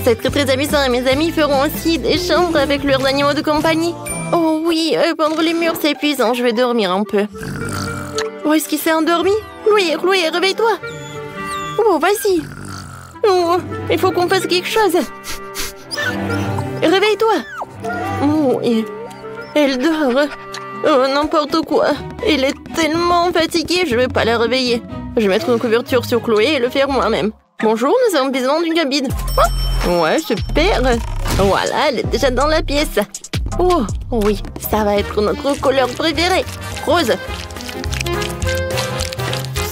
C'est très très amusant et mes amis feront aussi des chambres avec leurs animaux de compagnie. Oh oui, peindre les murs c'est épuisant, je vais dormir un peu. Oh, est-ce qu'il s'est endormi? Chloé, réveille-toi. Oh, vas-y. Oh, il faut qu'on fasse quelque chose. Réveille-toi. Oh, elle dort. Oh, n'importe quoi. Elle est tellement fatiguée, je vais pas la réveiller. Je vais mettre une couverture sur Chloé et le faire moi-même. Bonjour, nous avons besoin d'une cabine. Oh, ouais, super. Voilà, elle est déjà dans la pièce. Oh, oui, ça va être notre couleur préférée. Rose.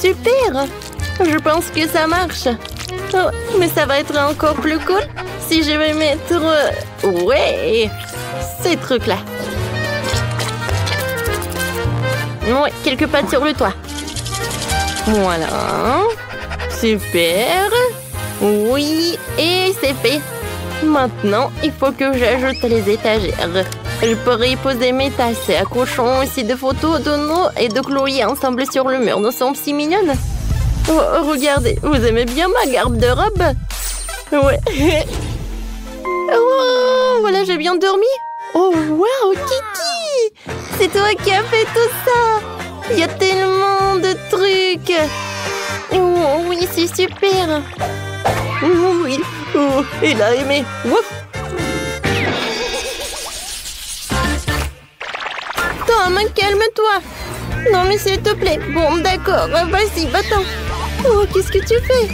Super. Je pense que ça marche. Oh, mais ça va être encore plus cool si je vais mettre... Ouais, ces trucs-là. Ouais, quelques pattes sur le toit. Voilà. Super. Oui, et c'est fait. Maintenant, il faut que j'ajoute les étagères. Je pourrais y poser mes tasses. Accrochons aussi des photos de nous et de Chloé ensemble sur le mur. Nous sommes si mignonnes. Oh, regardez, vous aimez bien ma garde de robe? Ouais. Oh, voilà, j'ai bien dormi. Oh, wow, Kiki! C'est toi qui as fait tout ça! Il y a tellement de trucs! Oh, oui, c'est super! Oh, oui, oh, il a aimé! Ouf. Tom, calme-toi! Non, mais s'il te plaît! Bon, d'accord, vas-y, va-t'en! Oh, qu'est-ce que tu fais?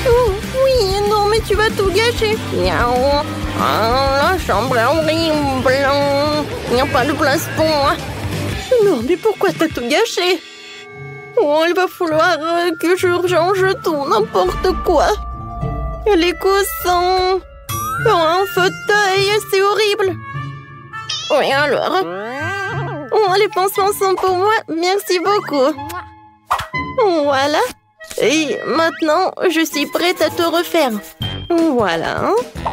Oh, oui, non, mais tu vas tout gâcher! Miaou! Ah, la chambre est horrible! Il n'y a pas de place pour moi! Non, mais pourquoi t'as tout gâché? Oh, il va falloir que je change tout, n'importe quoi. Les coussins. Oh, un fauteuil, c'est horrible. Oui, alors. Oh, les pansements sont pour moi, merci beaucoup. Voilà. Et maintenant, je suis prête à te refaire. Voilà.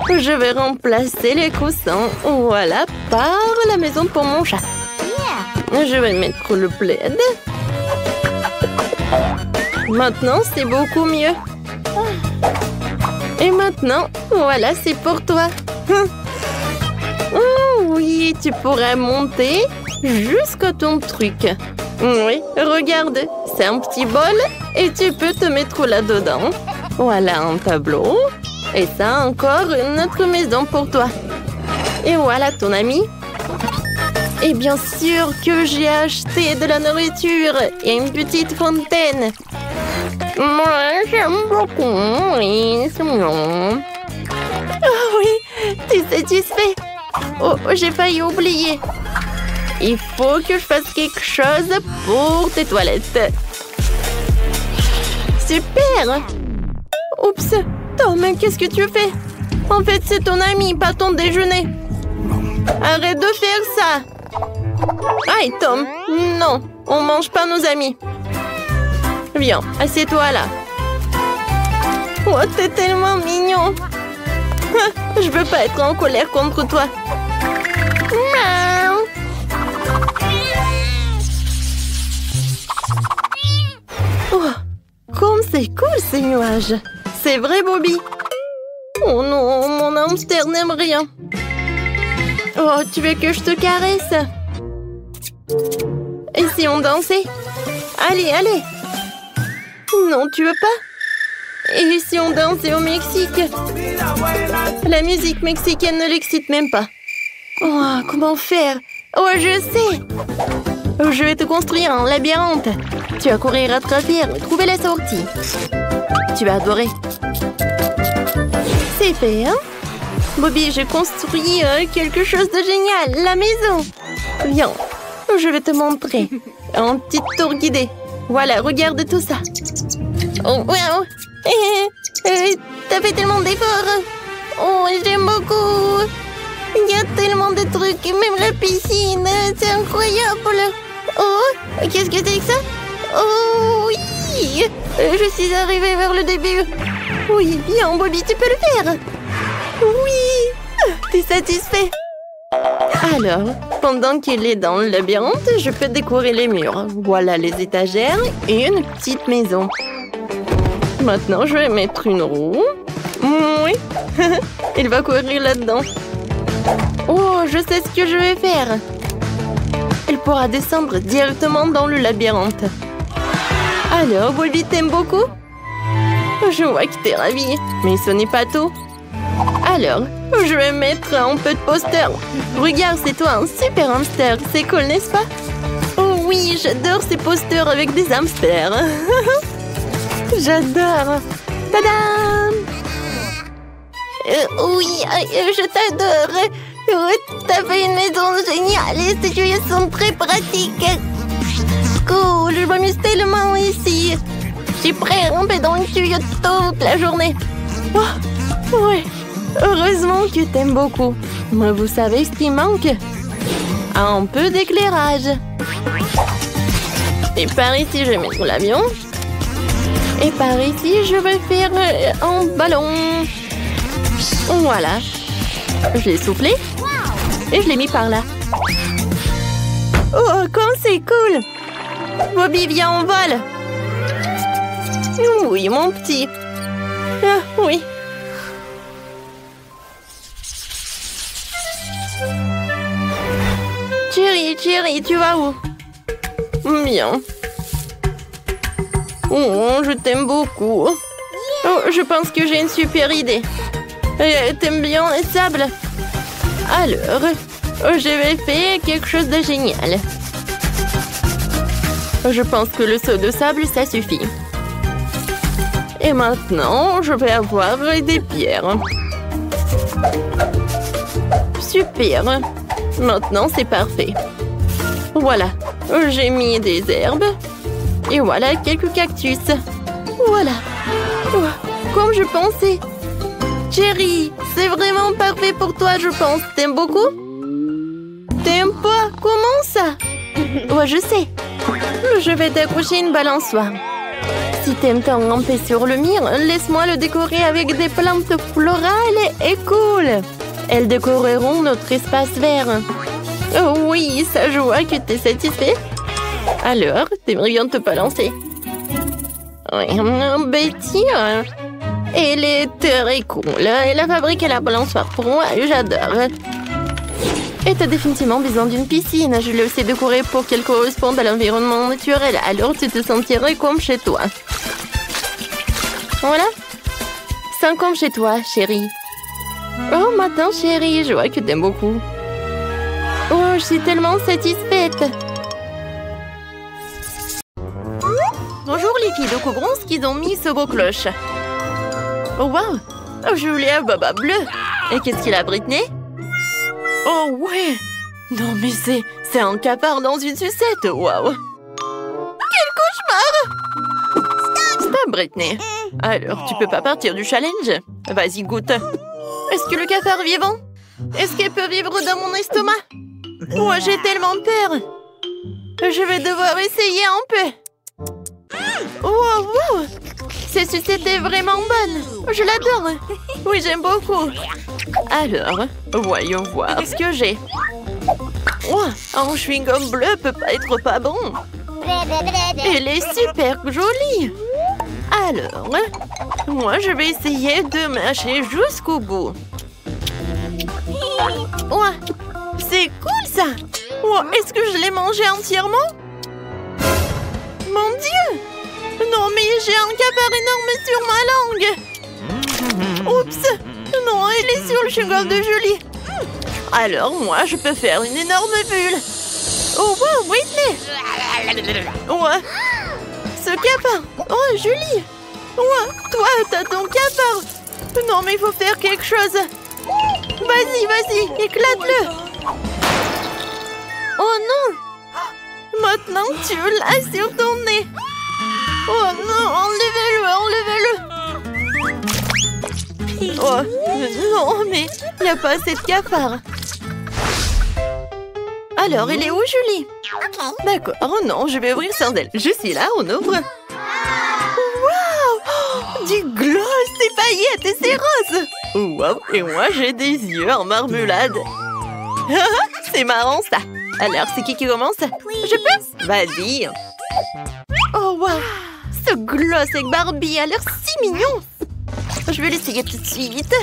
Je vais remplacer les coussins, voilà, par la maison pour mon chat. Je vais mettre le plaid. Maintenant, c'est beaucoup mieux. Et maintenant, voilà, c'est pour toi. Oh, oui, tu pourras monter jusqu'à ton truc. Oui, regarde, c'est un petit bol et tu peux te mettre là-dedans. Voilà un tableau. Et ça, encore une autre maison pour toi. Et voilà ton ami. Et bien sûr que j'ai acheté de la nourriture et une petite fontaine. Moi, j'aime beaucoup. Oui, c'est mignon. Oh oui, tu es satisfait? Oh, j'ai failli oublier. Il faut que je fasse quelque chose pour tes toilettes. Super! Oups, Tom, qu'est-ce que tu fais? En fait, c'est ton ami, pas ton déjeuner. Arrête de faire ça. Aïe, Tom, non, on mange pas nos amis. Viens, assieds-toi là. Oh, t'es tellement mignon. Je veux pas être en colère contre toi. Miaou. Oh, comme c'est cool ces nuages. C'est vrai, Bobby? Oh non, mon hamster n'aime rien. Oh, tu veux que je te caresse? Et si on dansait? Allez, allez. Non, tu veux pas? Et si on dansait au Mexique? La musique mexicaine ne l'excite même pas. Oh, comment faire? Oh, je sais. Je vais te construire un labyrinthe. Tu vas courir à travers et trouver la sortie. Tu vas adorer. C'est fait, hein? Bobby, j'ai construit quelque chose de génial. La maison. Viens, je vais te montrer. Un petit tour guidé. Voilà, regarde tout ça. Oh, wow. T'as fait tellement d'efforts. Oh, j'aime beaucoup. Il y a tellement de trucs, même la piscine. C'est incroyable. Oh, qu'est-ce que c'est que ça? Oh, oui. Je suis arrivée vers le début. Oui, bien, Bobby, tu peux le faire. Oui. T'es satisfait? Alors, pendant qu'il est dans le labyrinthe, je peux décorer les murs. Voilà les étagères et une petite maison. Maintenant, je vais mettre une roue. Oui, Il va courir là-dedans. Oh, je sais ce que je vais faire. Il pourra descendre directement dans le labyrinthe. Alors, Bobby, t'aimes beaucoup? Je vois que t'es ravie, mais ce n'est pas tout. Alors, je vais mettre un peu de poster. Regarde, c'est toi un super hamster. C'est cool, n'est-ce pas? Oh oui, j'adore ces posters avec des hamsters. J'adore. Tadam! Oui, je t'adore. T'as fait une maison géniale et ces tuyaux sont très pratiques. Cool, je m'amuse tellement ici. Je suis prêt à ramper dans le tuyau toute la journée. Oh, ouais, heureusement que t'aimes beaucoup. Mais vous savez ce qui manque? Un peu d'éclairage. Et par ici, je vais mettre l'avion. Et par ici, je vais faire un ballon. Voilà. Je l'ai soufflé. Et je l'ai mis par là. Oh, comme c'est cool! Bobby, viens, on vole! Oui, mon petit. Ah, oui. Chérie, tu vas où? Bien. Oh, je t'aime beaucoup. Oh, je pense que j'ai une super idée. T'aimes bien les sables? Alors, je vais faire quelque chose de génial. Je pense que le seau de sable, ça suffit. Et maintenant, je vais avoir des pierres. Super. Maintenant, c'est parfait. Voilà, j'ai mis des herbes. Et voilà quelques cactus. Voilà. Oh, comme je pensais. Chérie, c'est vraiment parfait pour toi, je pense. T'aimes beaucoup? T'aimes pas? Comment ça? Ouais, je sais. Je vais t'accrocher une balançoire. Si t'aimes t'en ramper sur le mur, laisse-moi le décorer avec des plantes florales et cool. Elles décoreront notre espace vert. Oh oui, ça je vois que t'es satisfait. Alors, t'aimerais bien te balancer? Oui, Betty, elle est très cool. Elle a fabriqué la balançoire pour moi, j'adore. Et t'as définitivement besoin d'une piscine. Je l'ai aussi décorée pour qu'elle corresponde à l'environnement naturel. Alors tu te sentirais comme chez toi. Voilà. C'est comme chez toi, chérie. Oh, maintenant, chérie, je vois que t'aimes beaucoup. Oh, je suis tellement satisfaite. Bonjour les filles de Cobronce qui ont mis ce beau cloche. Oh wow, Julia Baba Bleu. Et qu'est-ce qu'il a, Britney? Oh ouais. Non mais c'est un cafard dans une sucette, waouh. Quel cauchemar. Stop, Britney. Alors, tu peux pas partir du challenge? Vas-y, goûte. Est-ce que le cafard est vivant? Est-ce qu'elle peut vivre dans mon estomac? Moi, j'ai tellement peur. Je vais devoir essayer un peu. Wow, wow. Cette sucette est vraiment bonne. Je l'adore. Oui, j'aime beaucoup. Alors, voyons voir ce que j'ai. Oh, un chewing-gum bleu peut pas être pas bon. Elle est super jolie. Alors, moi, je vais essayer de mâcher jusqu'au bout. Ouais, c'est cool ça. Ouais, est-ce que je l'ai mangé entièrement? Mon Dieu! Non, mais j'ai un cafard énorme sur ma langue. Oups! Non, elle est sur le chewing-gum de Julie. Alors, moi, je peux faire une énorme bulle. Oh, wow, Whitney! Ouais. Ce cafard! Oh, Julie! Ouais, toi, t'as ton cafard! Non, mais il faut faire quelque chose! Vas-y, éclate-le! Oh non! Maintenant, tu l'as sur ton nez! Oh non, enlevez-le! Oh, non, mais il n'y a pas assez de cafard! Alors, elle est où, Julie? D'accord, oh non, je vais ouvrir sans elle. Je suis là, on ouvre. Waouh! Du gloss, des paillettes et c'est rose! Waouh! Et moi, j'ai des yeux en marmelade. C'est marrant, ça. Alors, c'est qui commence? Je peux? Vas-y. Oh, waouh! Ce gloss avec Barbie a l'air si mignon. Je vais l'essayer tout de suite.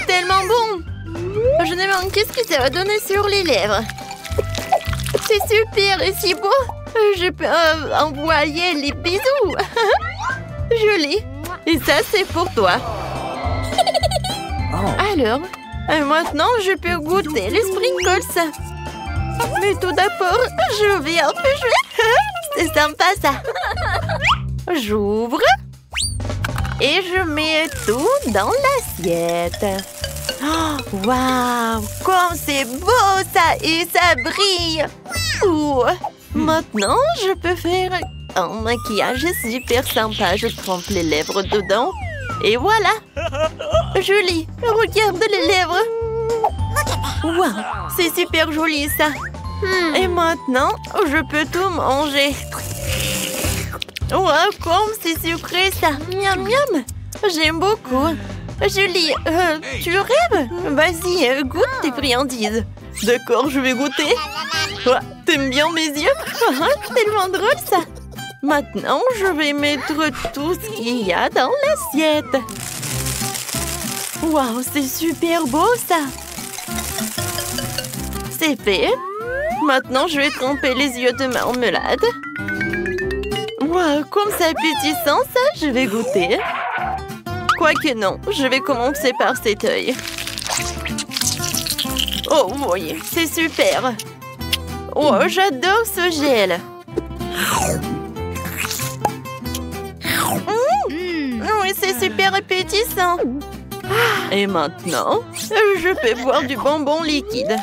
tellement bon. Je me demande qu'est-ce que ça va donner sur les lèvres. C'est super et si beau. Je peux envoyer les bisous. Joli. Et ça, c'est pour toi. Alors, maintenant, je peux goûter les sprinkles. Mais tout d'abord, je vais un peu jouer. C'est sympa, ça. J'ouvre. Et je mets tout dans l'assiette. Waouh! Comme c'est beau, ça! Et ça brille! Ouh. Maintenant, je peux faire un maquillage super sympa. Je trempe les lèvres dedans. Et voilà! Joli! Regarde les lèvres! Waouh! C'est super joli, ça! Et maintenant, je peux tout manger. Waouh! Comme c'est sucré, ça! Miam, miam! J'aime beaucoup! Julie, tu rêves? Vas-y, goûte tes friandises. D'accord, je vais goûter. Oh, t'aimes bien mes yeux? Tellement drôle, ça. Maintenant, je vais mettre tout ce qu'il y a dans l'assiette. Waouh, c'est super beau, ça. C'est fait. Maintenant, je vais tremper les yeux de marmelade. Waouh, comme c'est appétissant, ça, je vais goûter. Quoique non, je vais commencer par cet œil. Oh oui, c'est super. Oh, j'adore ce gel. Oui, c'est super appétissant. Et maintenant, je peux boire du bonbon liquide.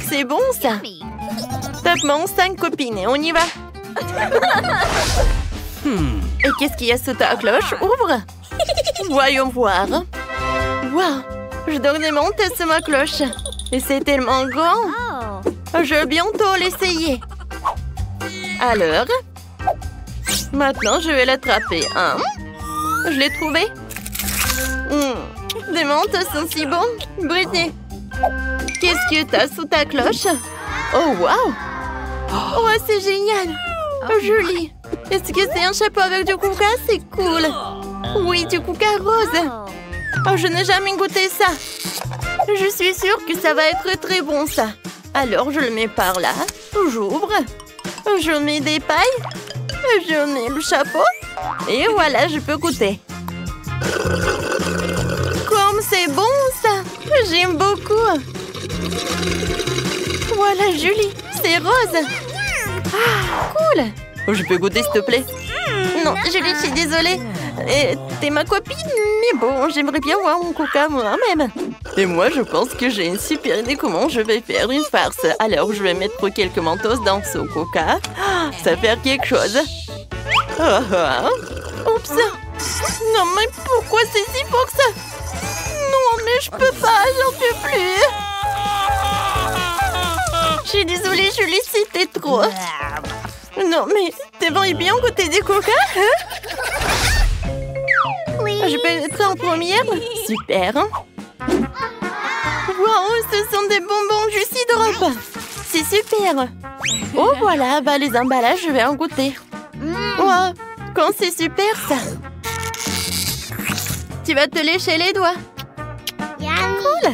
C'est bon, ça. Tape-moi 5 copines et on y va. Et qu'est-ce qu'il y a sous ta cloche? Ouvre. Voyons voir. Waouh, je dois monter sur ma cloche. Et c'est tellement grand. Je vais bientôt l'essayer. Alors, maintenant, je vais l'attraper. Hein? Je l'ai trouvé. Des menthes sont si bons. Britney, qu'est-ce que t'as sous ta cloche? Oh, waouh. Oh, c'est génial. Joli. Est-ce que c'est un chapeau avec du coca? C'est cool. Oui, du coca rose. Oh, je n'ai jamais goûté ça. Je suis sûre que ça va être très bon, ça. Alors, je le mets par là. J'ouvre. Je mets des pailles. Je mets le chapeau. Et voilà, je peux goûter. Comme c'est bon, ça. J'aime beaucoup. Voilà, Julie. C'est rose. Ah, cool. Je peux goûter, s'il te plaît? Non, Julie, je suis désolée. T'es ma copine, mais bon, j'aimerais bien voir mon coca moi-même. Et moi, je pense que j'ai une super idée comment je vais faire une farce. Alors, je vais mettre quelques mentos dans ce coca. Ça va faire quelque chose. Oups. Non, mais pourquoi c'est si fort que ça? Non, mais je peux pas, j'en peux plus. Je suis désolée, Julie, c'était trop. Non, mais t'aimerais bien goûter du coca, hein? Oui. Je peux être en première? Super. Waouh, ce sont des bonbons jus drop. C'est super. Oh, voilà, bah les emballages, je vais en goûter. Waouh, quand c'est super, ça. Tu vas te lécher les doigts. Cool.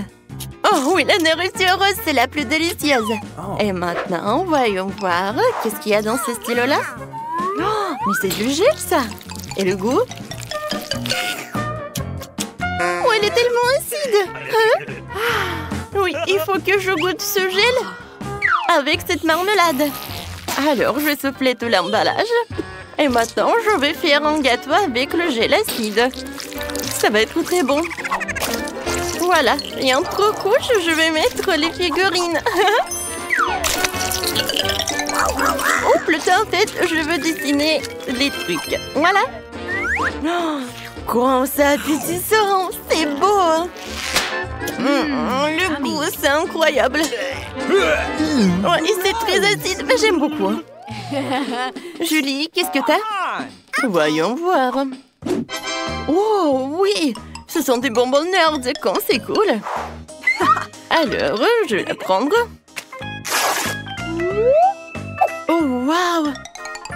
Oh oui, la nourriture rose, c'est la plus délicieuse. Et maintenant, voyons voir. Qu'est-ce qu'il y a dans ce stylo-là? Oh, mais c'est du gel, ça. Et le goût? Oh, il est tellement acide. Hein? Oui, il faut que je goûte ce gel avec cette marmelade. Alors, je vais souffler tout l'emballage. Et maintenant, je vais faire un gâteau avec le gel acide. Ça va être très bon. Voilà, et entre couches, je vais mettre les figurines. Ou plutôt, en fait, je veux dessiner les trucs. Voilà. Oh, comment c'est appétissant, c'est beau. Le goût, c'est incroyable. Ouais, et c'est très acide, mais j'aime beaucoup. Julie, qu'est-ce que t'as? Voyons voir. Oh, oui. Ce sont des bonbons nerds, quand c'est cool. Alors, je vais la prendre. Oh, waouh!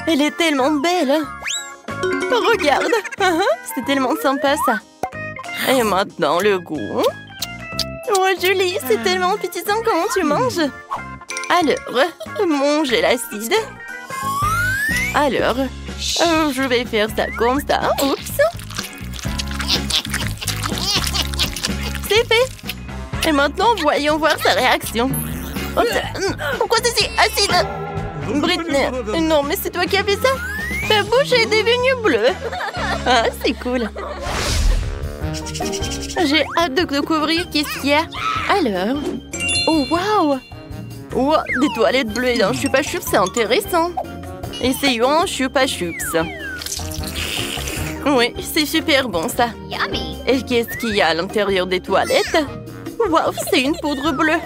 Elle est tellement belle. Regarde. C'est tellement sympa, ça. Et maintenant, le goût. Oh, Julie, c'est tellement appétissant. Comment tu manges? Alors, mon gel acide. Alors, je vais faire ça comme ça. Oups. C'est fait. Et maintenant, voyons voir sa réaction. Oh, pourquoi c'est si acide? Britney, non, mais c'est toi qui as fait ça? Ta bouche est devenue bleue. Ah, c'est cool. J'ai hâte de découvrir qu'est-ce qu'il y a. Alors... Oh, waouh! Wow, des toilettes bleues dans Chupa Chups, c'est intéressant. Essayons un Chupa Chups. Oui, c'est super bon, ça. Yummy. Et qu'est-ce qu'il y a à l'intérieur des toilettes? Waouh, c'est une poudre bleue.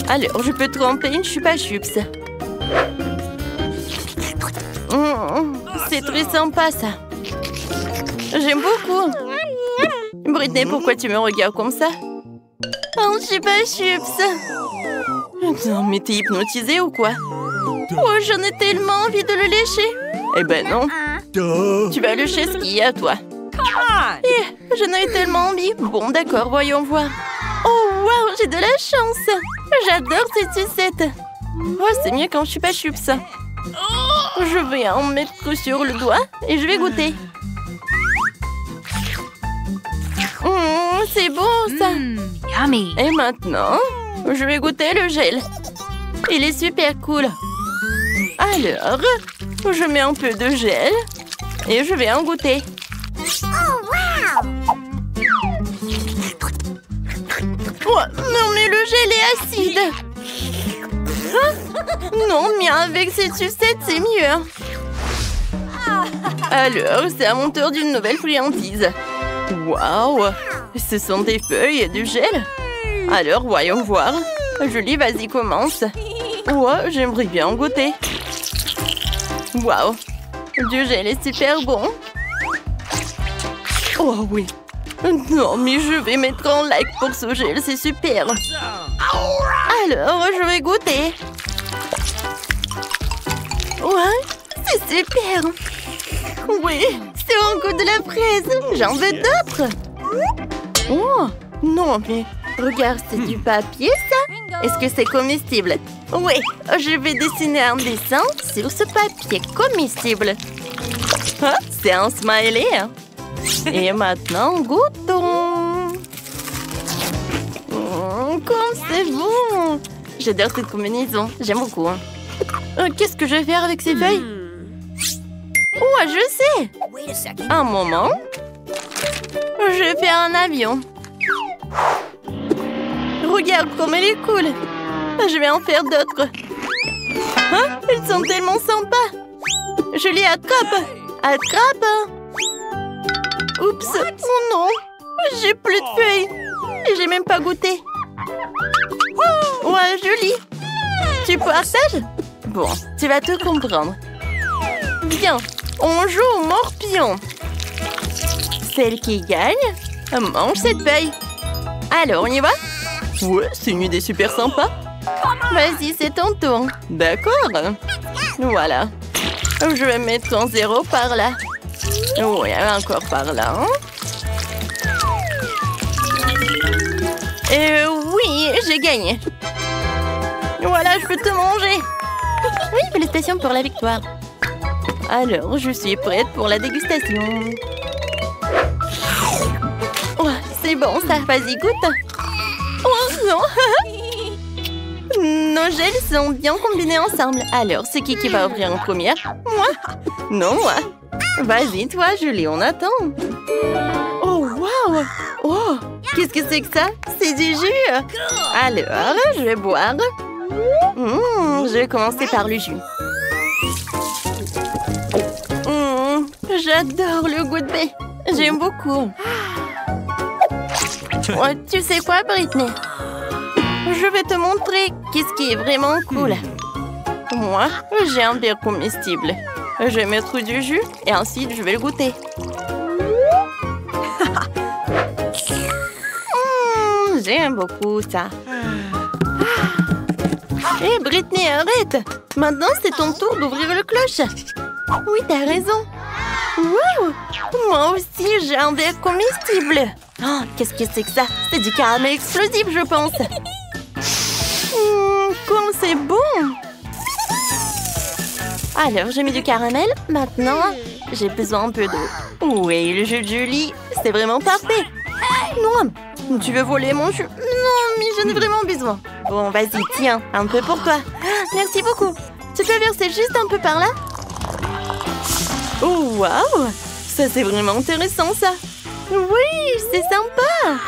Alors, je peux tremper une Chupa Chups. C'est très sympa, ça. J'aime beaucoup. Britney, pourquoi tu me regardes comme ça? Un Chupa Chups. Non, mais t'es hypnotisée ou quoi? Oh, j'en ai tellement envie de le lécher. Eh ben non. Tu vas lécher ce qu'il y a, toi. J'en ai tellement envie. Bon, d'accord, voyons voir. Oh, waouh, j'ai de la chance. J'adore ces sucettes. Oh, c'est mieux quand Chupa Chups. Je vais en mettre sur le doigt et je vais goûter. C'est bon, ça. Yummy. Et maintenant, je vais goûter le gel. Il est super cool. Alors, je mets un peu de gel et je vais en goûter. Oh, non, mais le gel est acide. Hein? Non, mais avec cette sucette, c'est mieux. Alors, c'est à mon tour d'une nouvelle friandise. Waouh! Ce sont des feuilles et du gel. Alors, voyons voir. Julie, vas-y, commence. Ouais, j'aimerais bien en goûter. Waouh! Du gel est super bon. Oh oui. Non, mais je vais mettre un like pour ce gel, c'est super. Alors, je vais goûter. Ouais, c'est super. Oui, c'est un goût de la fraise. J'en veux d'autres. Oh, non, mais regarde, c'est du papier, ça? Est-ce que c'est comestible? Oui, je vais dessiner un dessin sur ce papier comestible. Ah, c'est un smiley. Et maintenant, goûtons. Comme c'est bon. J'adore cette combinaison. J'aime beaucoup. Qu'est-ce que je vais faire avec ces feuilles? Oh, je sais. Un moment. Je vais faire un avion. Regarde comme elle est cool. Je vais en faire d'autres. Hein? Ils sont tellement sympas. Je les attrape. Attrape. Oups. Oh non. J'ai plus de feuilles. Et j'ai même pas goûté. Ouais, joli. Tu partages? Bon, tu vas tout comprendre. Bien, on joue au morpion. Celle qui gagne mange cette feuille. Alors, on y va? Ouais, c'est une idée super sympa. Vas-y, c'est ton tour. D'accord. Voilà. Je vais mettre un 0 par là. Oui, encore par là. Oui, j'ai gagné. Voilà, je peux te manger. Oui, félicitations pour la victoire. Alors, je suis prête pour la dégustation. Oh, c'est bon ça, vas-y, goûte. Oh non. Nos gels sont bien combinés ensemble. Alors, c'est qui va ouvrir en première? Moi? Non, moi. Vas-y, toi, Julie, on attend. Oh, waouh! Oh, qu'est-ce que c'est que ça? C'est du jus. Alors, je vais boire. Je vais commencer par le jus. J'adore le goût de baie. J'aime beaucoup. Oh, tu sais quoi, Britney? Je vais te montrer qu'est-ce qui est vraiment cool. Moi, j'ai un verre comestible. Je vais mettre du jus et ensuite je vais le goûter. J'aime beaucoup ça. Hé, Britney, arrête! Maintenant, c'est ton tour d'ouvrir le cloche. Oui, t'as raison. Wow! Moi aussi, j'ai un verre comestible. Oh, qu'est-ce que c'est que ça? C'est du caramel explosif, je pense. Comme c'est bon! Alors, j'ai mis du caramel. Maintenant, j'ai besoin un peu d'eau. Oui, le jus de Julie, c'est vraiment parfait. Non, tu veux voler mon jus? Non, mais j'en ai vraiment besoin. Bon, vas-y, tiens, un peu pour toi. Merci beaucoup. Tu peux verser juste un peu par là? Oh, waouh! Ça, c'est vraiment intéressant, ça. Oui, c'est sympa.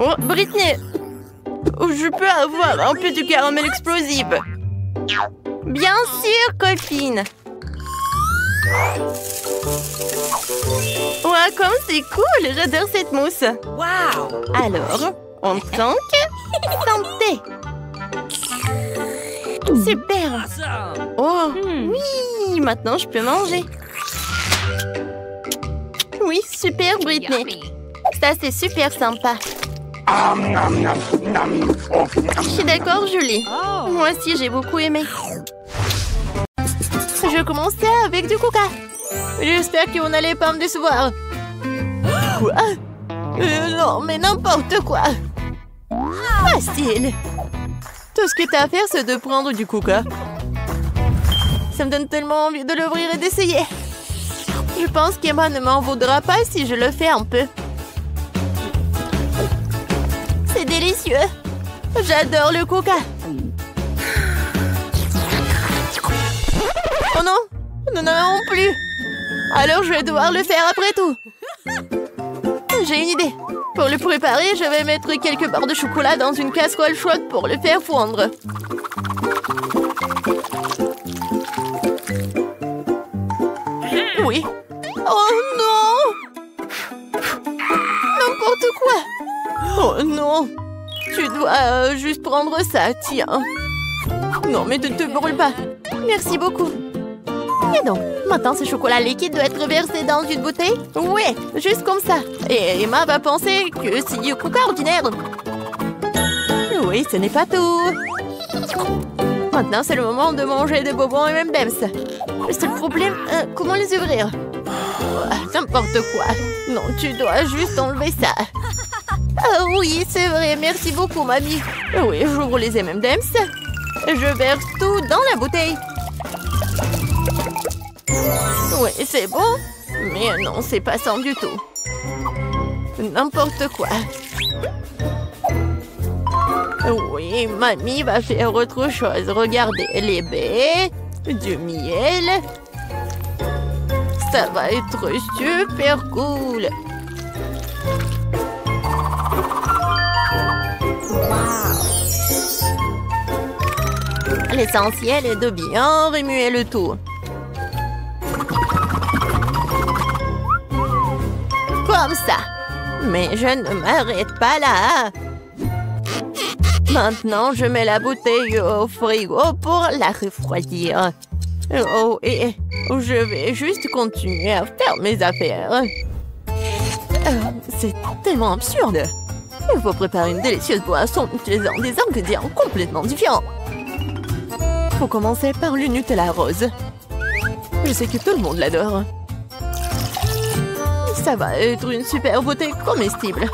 Oh, Britney, je peux avoir un peu de caramel explosif? Bien sûr, copine. Ouais, comme c'est cool, j'adore cette mousse. Wow. Alors, on tank. Santé. Super. Oh, oui, maintenant je peux manger. Oui, super, Britney. Ça, c'est super sympa. Je suis d'accord, Julie. Moi aussi, j'ai beaucoup aimé. Je commençais avec du coca. J'espère que vous n'allez pas me décevoir. Quoi? Non, mais n'importe quoi. Facile. Tout ce que t'as à faire, c'est de prendre du coca. Ça me donne tellement envie de l'ouvrir et d'essayer. Je pense qu'Emma ne m'en voudra pas si je le fais un peu. C'est délicieux. J'adore le coca. Oh non, nous n'en avons plus. Alors je vais devoir le faire après tout. J'ai une idée. Pour le préparer, je vais mettre quelques barres de chocolat dans une casserole chaude pour le faire fondre. Oui. Oh non! N'importe quoi! Oh non! Tu dois juste prendre ça, tiens. Non, mais ne te brûle pas. Merci beaucoup. Et donc, maintenant ce chocolat liquide doit être versé dans une bouteille? Ouais, juste comme ça. Et Emma va penser que c'est du coca ordinaire. Oui, ce n'est pas tout. Maintenant, c'est le moment de manger des bonbons et M&M's. Le seul problème, comment les ouvrir? N'importe quoi. Non, tu dois juste enlever ça. Ah oui, c'est vrai. Merci beaucoup, mamie. Oui, j'ouvre les M&M's. Je verse tout dans la bouteille. Oui, c'est bon. Mais non, c'est pas ça du tout. N'importe quoi. Oui, mamie va faire autre chose. Regardez, les baies, du miel. Ça va être super cool. L'essentiel est de bien remuer le tout. Comme ça. Mais je ne m'arrête pas là. Maintenant, je mets la bouteille au frigo pour la refroidir. Oh, et je vais juste continuer à faire mes affaires. C'est tellement absurde. Il faut préparer une délicieuse boisson utilisant des ingrédients complètement différents. Faut commencer par le Nutella rose. Je sais que tout le monde l'adore. Ça va être une super beauté comestible.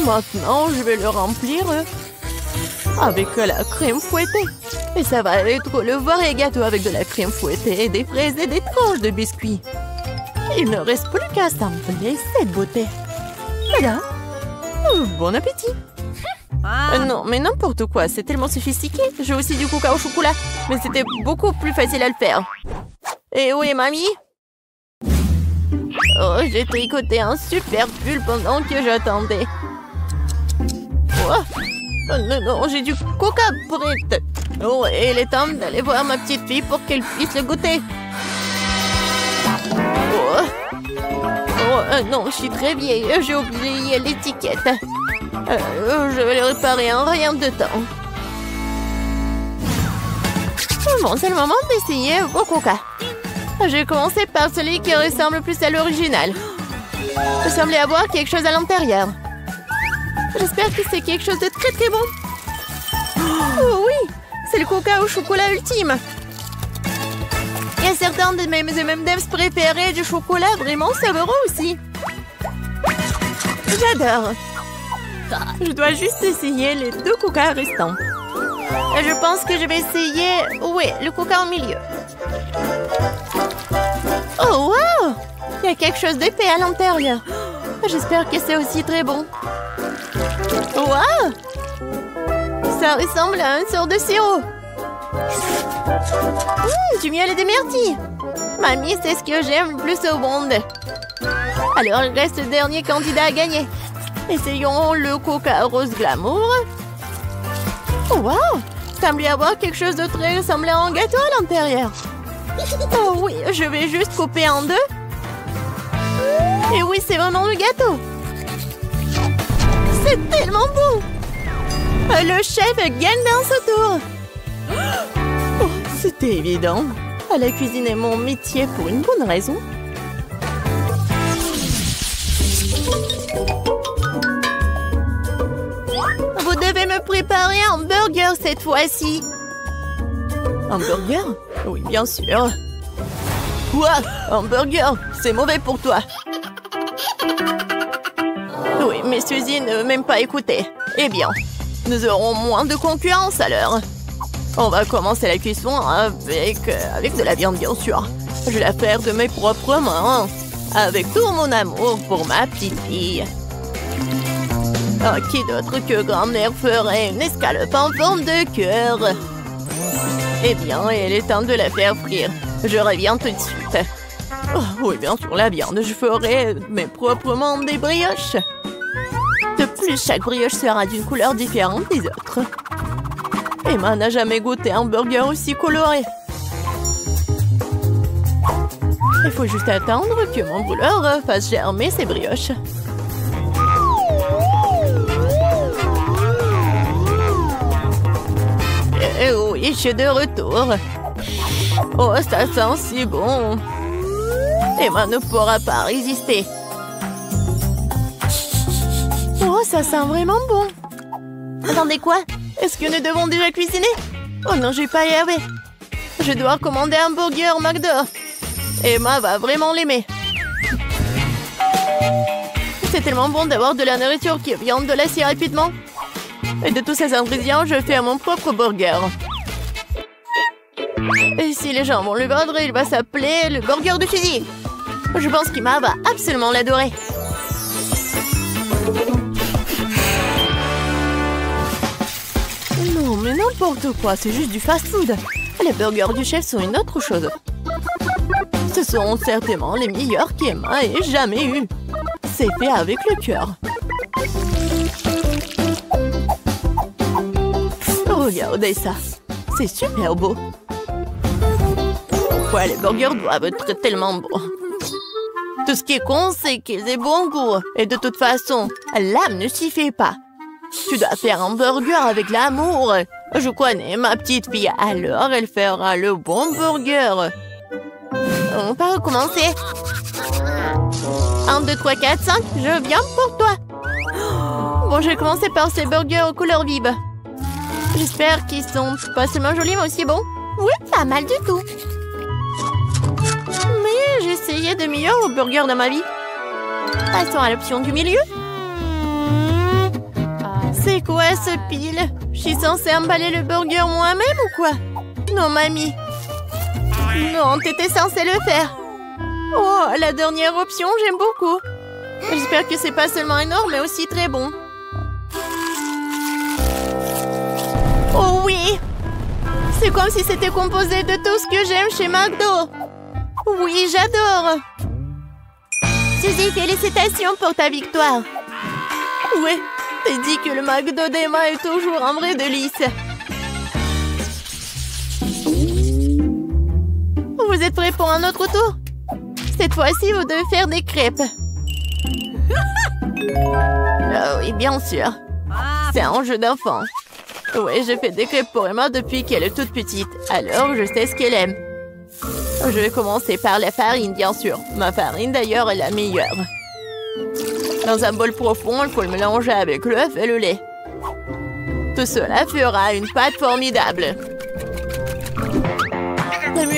Maintenant, je vais le remplir avec la crème fouettée. Et ça va être le vrai gâteau avec de la crème fouettée, des fraises et des tranches de biscuits. Il ne reste plus qu'à assembler cette beauté. Voilà. Bon appétit. Non, mais n'importe quoi, c'est tellement sophistiqué. J'ai aussi du coca au chocolat, mais c'était beaucoup plus facile à le faire. Et où est mamie? Oh, j'ai tricoté un super pull pendant que j'attendais. Oh, non, j'ai du coca prêt. Oh, et il est temps d'aller voir ma petite fille pour qu'elle puisse le goûter. Oh, non, je suis très vieille. J'ai oublié l'étiquette. Je vais le réparer en rien de temps. Bon, c'est le moment d'essayer au coca. J'ai commencé par celui qui ressemble plus à l'original. Je semblais avoir quelque chose à l'intérieur. J'espère que c'est quelque chose de très très bon. Oh, C'est le coca au chocolat ultime. Il y a certains de mes M&M's préférés du chocolat vraiment savoureux aussi. J'adore. Je dois juste essayer les 2 coca restants. Je pense que je vais essayer... Oui, le coca au milieu. Oh, wow! Il y a quelque chose d'épais à l'intérieur. J'espère que c'est aussi très bon. Wow! Ça ressemble à une sorte de sirop. Du miel et des myrtilles. Mamie, c'est ce que j'aime le plus au monde. Alors, il reste le dernier candidat à gagner. Essayons le coca rose glamour. Oh, wow! Semble y avoir quelque chose de très ressemblant à un gâteau à l'intérieur. Oh oui, je vais juste couper en 2. Et oui, c'est vraiment le gâteau. C'est tellement bon. Le chef gagne dans ce tour. Oh, c'était évident. La cuisine est mon métier pour une bonne raison. Vous devez me préparer un burger cette fois-ci. Un burger? Oui, bien sûr. Quoi? Un burger? C'est mauvais pour toi. Oui, mais Suzy ne m'aime pas écouter. Eh bien, nous aurons moins de concurrence alors. On va commencer la cuisson avec de la viande, bien sûr. Je vais la faire de mes propres mains. Avec tout mon amour pour ma petite fille. Oh, qui d'autre que grand-mère ferait une escalope en forme de cœur? Eh bien, il est temps de la faire frire. Je reviens tout de suite. Oh, oui, bien sûr, la viande. Je ferai mes propres mains des brioches. De plus, chaque brioche sera d'une couleur différente des autres. Emma n'a jamais goûté un burger aussi coloré. Il faut juste attendre que mon brûleur fasse germer ses brioches. Et oui, je suis de retour. Oh, ça sent si bon. Emma ne pourra pas résister. Oh, ça sent vraiment bon. Attendez, quoi? Est-ce que nous devons déjà cuisiner? Oh non, je vais pas y arriver. Je dois commander un burger McDo. Emma va vraiment l'aimer. C'est tellement bon d'avoir de la nourriture qui vient de là si rapidement. Et de tous ces ingrédients, je fais mon propre burger. Et si les gens vont le vendre, il va s'appeler le burger de Suzy. Je pense qu'Emma va absolument l'adorer. Non, mais n'importe quoi, c'est juste du fast-food. Les burgers du chef sont une autre chose. Ce sont certainement les meilleurs qu'Emma ait jamais eu. C'est fait avec le cœur. Regardez ça. C'est super beau. Ouais, les burgers doivent être tellement bons. Tout ce qui est con, c'est qu'ils aient bon goût. Et de toute façon, l'âme ne s'y fait pas. Tu dois faire un burger avec l'amour. Je connais ma petite fille, alors elle fera le bon burger. On va recommencer. 1, 2, 3, 4, 5. Je viens pour toi. Bon, je vais commencer par ces burgers aux couleurs vives. J'espère qu'ils sont pas seulement jolis, mais aussi bons. Oui, pas mal du tout. Mais j'ai essayé de meilleurs burgers dans ma vie. Passons à l'option du milieu. C'est quoi ce pile? Je suis censée emballer le burger moi-même ou quoi? Non, mamie. Non, t'étais censée le faire. Oh, la dernière option, j'aime beaucoup. J'espère que c'est pas seulement énorme, mais aussi très bon. Oh oui! C'est comme si c'était composé de tout ce que j'aime chez McDo. Oui, j'adore. Suzy, félicitations pour ta victoire. Ouais, t'as dit que le McDo d'Emma est toujours un vrai délice. Vous êtes prêts pour un autre tour? Cette fois-ci, vous devez faire des crêpes. Oh oui, bien sûr. C'est un jeu d'enfant. Oui, je fais des crêpes pour Emma depuis qu'elle est toute petite. Alors, je sais ce qu'elle aime. Je vais commencer par la farine, bien sûr. Ma farine, d'ailleurs, est la meilleure. Dans un bol profond, il faut le mélanger avec l'œuf et le lait. Tout cela fera une pâte formidable.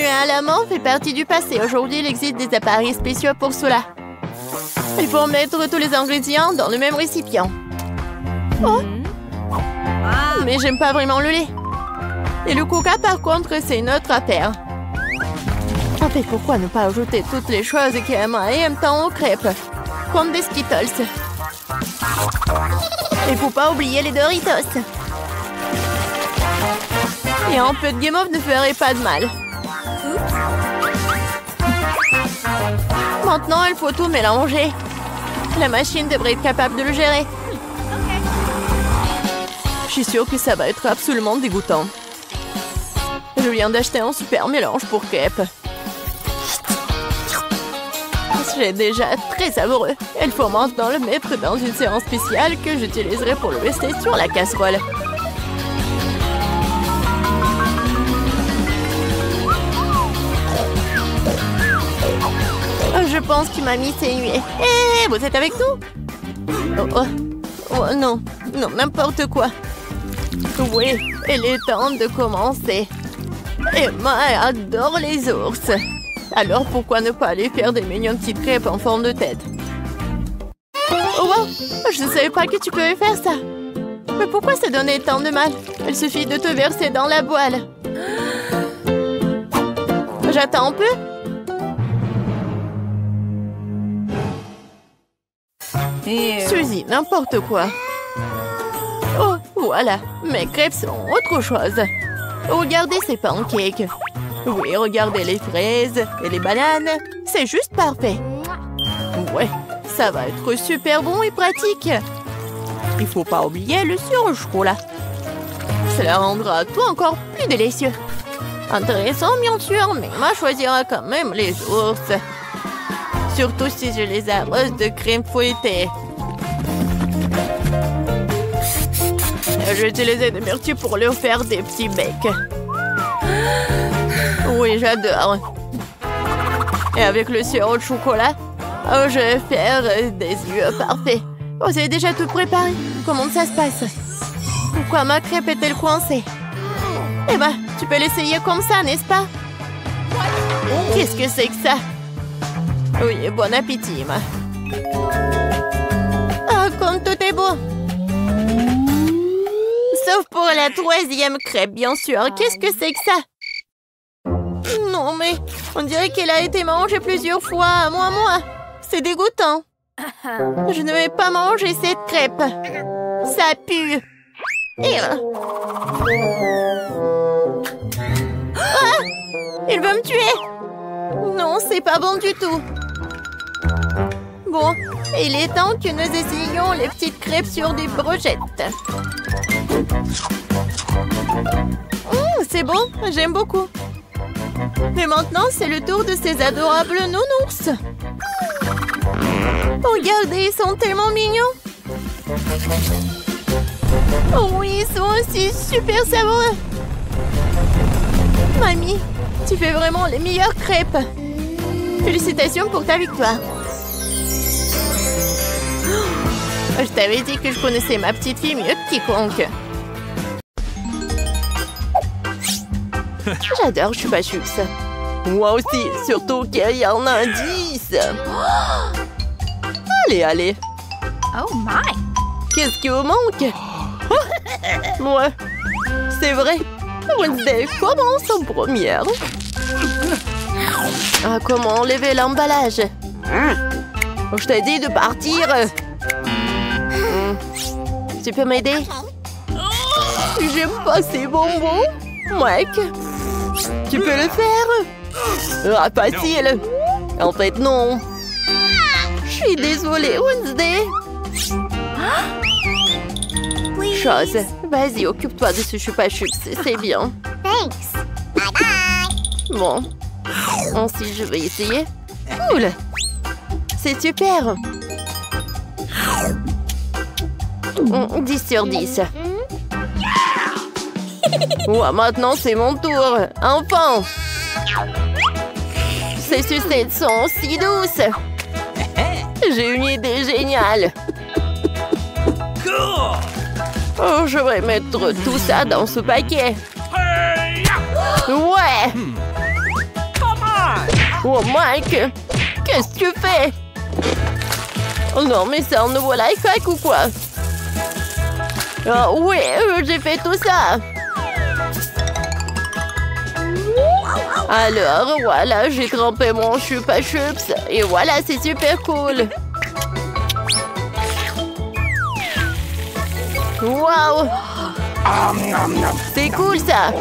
Muet à la mort fait partie du passé. Aujourd'hui, il existe des appareils spéciaux pour cela. Il faut mettre tous les ingrédients dans le même récipient. Oh! Mais j'aime pas vraiment le lait. Et le coca, par contre, c'est une autre affaire. En fait, pourquoi ne pas ajouter toutes les choses qui aiment tant aux crêpes? Comme des Skittles. Il faut pas oublier les Doritos. Et un peu de guimauve ne ferait pas de mal. Maintenant, il faut tout mélanger. La machine devrait être capable de le gérer. Je suis sûre que ça va être absolument dégoûtant. Je viens d'acheter un super mélange pour crêpes. C'est déjà très savoureux. Il faut maintenant le mettre dans une séance spéciale que j'utiliserai pour le rester sur la casserole. Je pense que mamie s'est nuée. Hé, vous êtes avec nous? Oh non, non, n'importe quoi. Oui, il est temps de commencer. Emma adore les ours. Alors pourquoi ne pas aller faire des mignonnes petites crêpes en forme de tête? Oh wow, je ne savais pas que tu pouvais faire ça. Mais pourquoi ça donnait tant de mal? Il suffit de te verser dans la boîle. J'attends un peu. Suzy, n'importe quoi. Oh, voilà, mes crêpes sont autre chose. Regardez ces pancakes. Oui, regardez les fraises et les bananes. C'est juste parfait. Ouais, ça va être super bon et pratique. Il faut pas oublier le sirop au chocolat. Cela rendra tout encore plus délicieux. Intéressant, bien sûr, mais Emma choisira quand même les ours. Surtout si je les arrose de crème fouettée. J'ai utilisé des myrtilles pour leur faire des petits becs. Oui, j'adore. Et avec le sirop de chocolat, je vais faire des yeux parfaits. Oh, c'est déjà tout préparé. Comment ça se passe? Pourquoi ma crêpe est-elle coincée? Eh ben, tu peux l'essayer comme ça, n'est-ce pas? Qu'est-ce que c'est que ça? Oui, bon appétit, Emma. Ah, comme tout est beau. Sauf pour la troisième crêpe, bien sûr. Qu'est-ce que c'est que ça? Non, mais on dirait qu'elle a été mangée plusieurs fois. Moi. C'est dégoûtant. Je ne vais pas manger cette crêpe. Ça pue. Ah! Il veut me tuer. Non, c'est pas bon du tout. Bon, il est temps que nous essayions les petites crêpes sur des brochettes. C'est bon, j'aime beaucoup. Mais maintenant, c'est le tour de ces adorables nounours. Regardez, ils sont tellement mignons. Oh oui, ils sont aussi super savoureux. Mamie, tu fais vraiment les meilleures crêpes. Félicitations pour ta victoire. Je t'avais dit que je connaissais ma petite fille mieux que quiconque. J'adore Chupa Chups. Moi aussi, surtout qu'il y en a 10. Allez. Oh my! Qu'est-ce qui vous manque? Ouais, c'est vrai. Wednesday commence en première. Ah, comment enlever l'emballage? Je t'ai dit de partir. Tu peux m'aider? J'aime pas ces bonbons. Mec, tu peux le faire? Ah, facile. En fait, non. Je suis désolée, Wednesday. Chose, vas-y, occupe-toi de ce Chupa Chups, c'est bien. Thanks. Bye bye. Bon, ensuite je vais essayer. Cool. C'est super. 10 sur 10. Ouais, maintenant c'est mon tour. Enfin. Ces sucettes sont si douces. J'ai une idée géniale. Oh, je vais mettre tout ça dans ce paquet. Ouais. Oh, Mike! Qu'est-ce que tu fais? Oh non, mais c'est un nouveau life hack ou quoi? Oh oui, j'ai fait tout ça! Alors, voilà, j'ai trempé mon chupa chups. Et voilà, c'est super cool! Wow! C'est cool ça!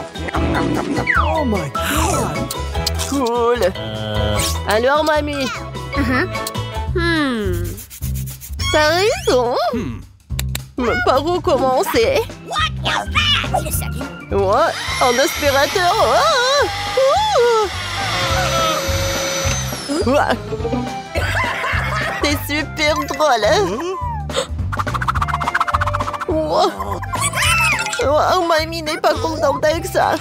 Oh my God! Cool! Alors, mamie? T'as raison! Mais par où commencer? Ouais, un aspirateur! Ouais. C'est super drôle! Wow. Oh, mamie n'est pas contente avec ça!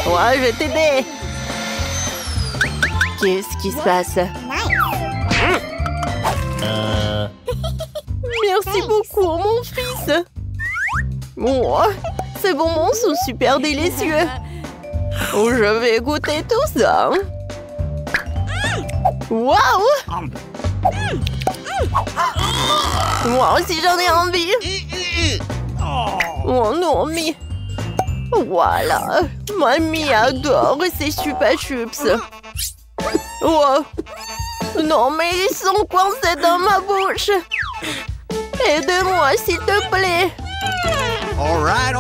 Ouais, je vais t'aider! Qu'est-ce qui se passe? Merci beaucoup, mon fils. Oh, ces bonbons sont super délicieux. Oh, je vais goûter tout ça. Waouh! Moi aussi, j'en ai envie. Oh non, mais... Voilà. Mamie adore ces chupa chups. Oh. Non, mais ils sont coincés dans ma bouche. Aide-moi, s'il te plaît. All right.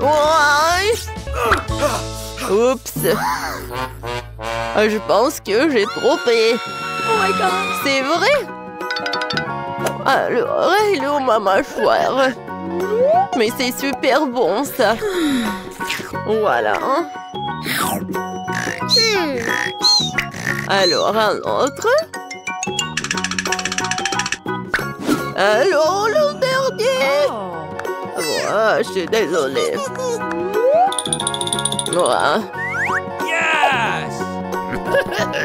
Ouais. Oups. Je pense que j'ai trompé. Oh my God. C'est vrai? Alors, il est où ma mâchoire? Mais c'est super bon, ça. Voilà. Alors, un autre. Alors, le dernier. Ouais, je suis désolée. Ouais. Yes!